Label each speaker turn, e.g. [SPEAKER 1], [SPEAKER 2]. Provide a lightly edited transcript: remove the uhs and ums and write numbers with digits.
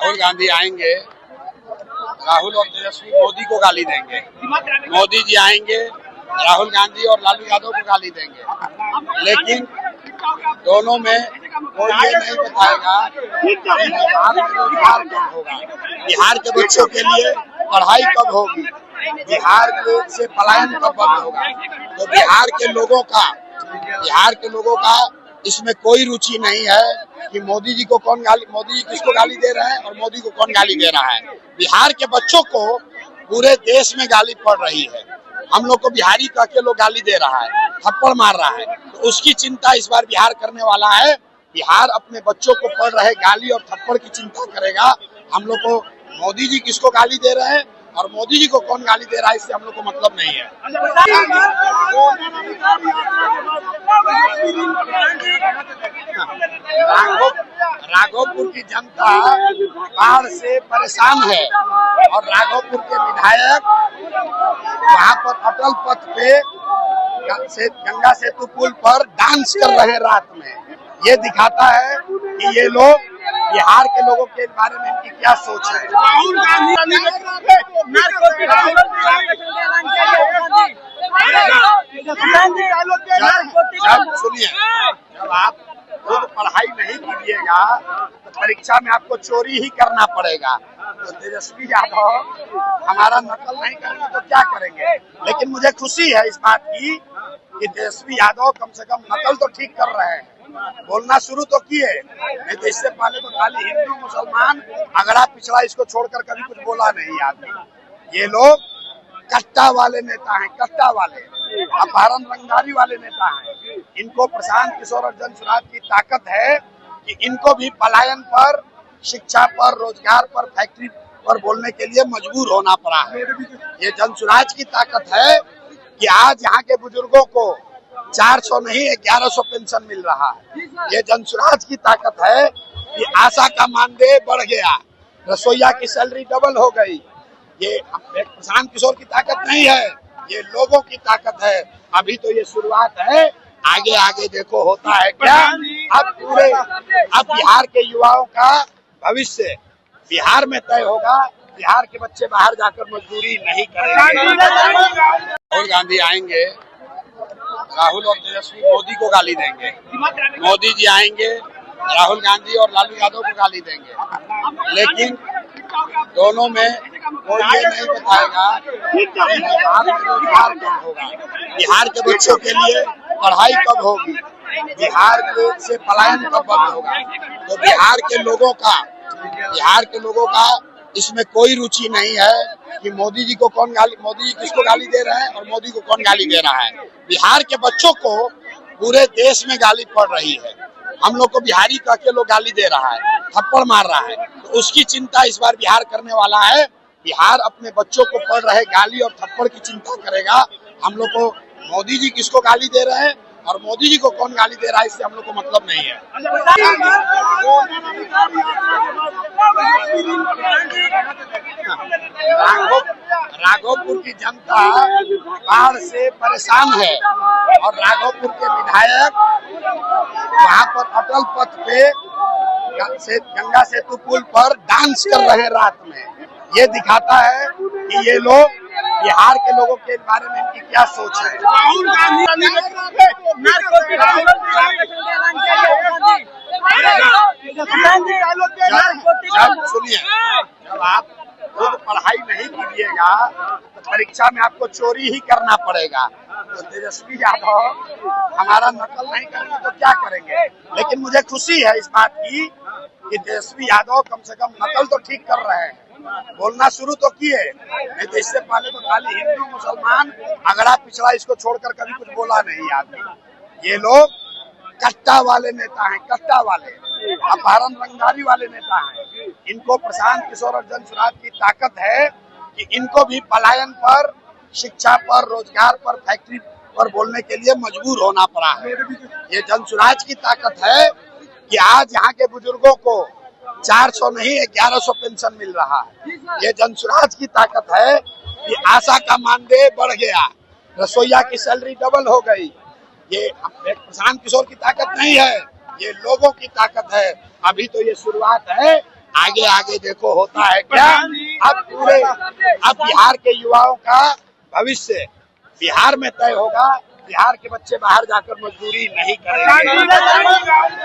[SPEAKER 1] राहुल गांधी आएंगे, राहुल और तेजस्वी मोदी को गाली देंगे। मोदी जी आएंगे, राहुल गांधी और लालू यादव को गाली देंगे। लेकिन दोनों में कोई ये नहीं बताएगा कि बिहार में रोजगार कब होगा, बिहार के बच्चों के लिए पढ़ाई कब होगी, बिहार से पलायन कब बंद होगा। तो बिहार के लोगों का इसमें कोई रुचि नहीं है कि मोदी जी किसको गाली दे रहे हैं और मोदी को कौन गाली दे रहा है। बिहार के बच्चों को पूरे देश में गाली पड़ रही है। हम लोग को बिहारी कह के लोग गाली दे रहा है, थप्पड़ मार रहा है। तो उसकी चिंता इस बार बिहार करने वाला है। बिहार अपने बच्चों को पड़ रहे गाली और थप्पड़ की चिंता करेगा। हम लोग को मोदी जी किसको गाली दे रहे हैं और मोदी जी को कौन गाली दे रहा है, इससे हम लोग को मतलब नहीं है। राघोपुर की जनता बाढ़ से परेशान है और राघोपुर के विधायक वहाँ पर अटल पथ पे गंगा सेतु पुल पर डांस कर रहे हैं रात में। ये दिखाता है कि ये लोग बिहार के लोगों के बारे में इनकी क्या सोच है। राहुल गांधी सुनिए, जब आप खुद पढ़ाई नहीं कीजिएगा तो परीक्षा में आपको चोरी ही करना पड़ेगा। तो तेजस्वी यादव हमारा नकल नहीं करेंगे तो क्या करेंगे। लेकिन मुझे खुशी है इस बात की कि तेजस्वी यादव कम से कम नकल तो ठीक कर रहे हैं, बोलना शुरू तो किए। नहीं तो इससे पहले तो खाली हिंदू मुसलमान अगड़ा पिछड़ा इसको छोड़कर कभी कुछ बोला नहीं आदमी। ये लोग कट्टा वाले नेता हैं, कट्टा वाले अपहरण रंगदारी वाले नेता हैं। इनको प्रशांत किशोर और जन सुराज की ताकत है कि इनको भी पलायन पर, शिक्षा पर, रोजगार पर, फैक्ट्री पर बोलने के लिए मजबूर होना पड़ा है। ये जन सुराज की ताकत है कि आज यहाँ के बुजुर्गों को 400 नहीं 1100 पेंशन मिल रहा है। ये जन सुराज की ताकत है कि आशा का मानदेय बढ़ गया, रसोईया की सैलरी डबल हो गई। ये प्रशांत किशोर की ताकत नहीं है, ये लोगों की ताकत है। अभी तो ये शुरुआत है, आगे आगे देखो होता है क्या। अब बिहार के युवाओं का भविष्य बिहार में तय होगा। बिहार के बच्चे बाहर जाकर मजदूरी नहीं करेंगे। राहुल गांधी आएंगे, राहुल और तेजस्वी मोदी को गाली देंगे। मोदी जी आएंगे, राहुल गांधी और लालू यादव को गाली देंगे। लेकिन दोनों में कोई ये नहीं बताएगा कि बिहार में रोजगार कब होगा, बिहार के बच्चों के लिए पढ़ाई कब होगी, बिहार से पलायन कब बंद होगा। तो बिहार के लोगों का इसमें कोई रुचि नहीं है कि मोदी जी किसको गाली दे रहे हैं और मोदी को कौन गाली दे रहा है। बिहार के बच्चों को पूरे देश में गाली पड़ रही है। हम लोग को बिहारी कह के लोग गाली दे रहा है, थप्पड़ मार रहा है। तो उसकी चिंता इस बार बिहार करने वाला है। बिहार अपने बच्चों को पड़ रहे गाली और थप्पड़ की चिंता करेगा। हम लोग को मोदी जी किसको गाली दे रहे हैं और मोदी जी को कौन गाली दे रहा है, इससे हम लोग को मतलब नहीं है। राघोपुर की जनता बाढ़ से परेशान है और राघोपुर के विधायक वहाँ पर अटल पथ पे गंगा सेतु पुल पर डांस कर रहे हैं रात में। ये दिखाता है कि ये लोग बिहार के लोगों के बारे में इनकी क्या सोच है। राहुल गांधी सुनिए, जब आप खुद पढ़ाई नहीं कीजिएगा तो परीक्षा में आपको चोरी ही करना पड़ेगा। तो तेजस्वी यादव हमारा नकल नहीं करेंगे तो क्या करेंगे। लेकिन मुझे खुशी है इस बात की कि तेजस्वी यादव कम से कम नकल तो ठीक कर रहे हैं, बोलना शुरू तो किए। नहीं तो इससे पहले तो खाली हिंदू मुसलमान अगड़ा पिछड़ा इसको छोड़कर कभी कुछ बोला नहीं आदमी। ये लोग कट्टा वाले नेता हैं, कट्टा वाले अपहरण रंगदारी वाले नेता हैं। इनको प्रशांत किशोर और जन सुराज की ताकत है कि इनको भी पलायन पर, शिक्षा पर, रोजगार पर, फैक्ट्री पर बोलने के लिए मजबूर होना पड़ा है। ये जन सुराज की ताकत है कि आज यहाँ के बुजुर्गों को 400 नहीं 1100 पेंशन मिल रहा है। ये जन सुराज की ताकत है कि आशा का मानदेय बढ़ गया, रसोईया की सैलरी डबल हो गई। ये प्रशांत किशोर की ताकत नहीं है, ये लोगों की ताकत है। अभी तो ये शुरुआत है, आगे आगे देखो होता है क्या। अब बिहार के युवाओं का भविष्य बिहार में तय होगा। बिहार के बच्चे बाहर जाकर मजदूरी नहीं करेंगे।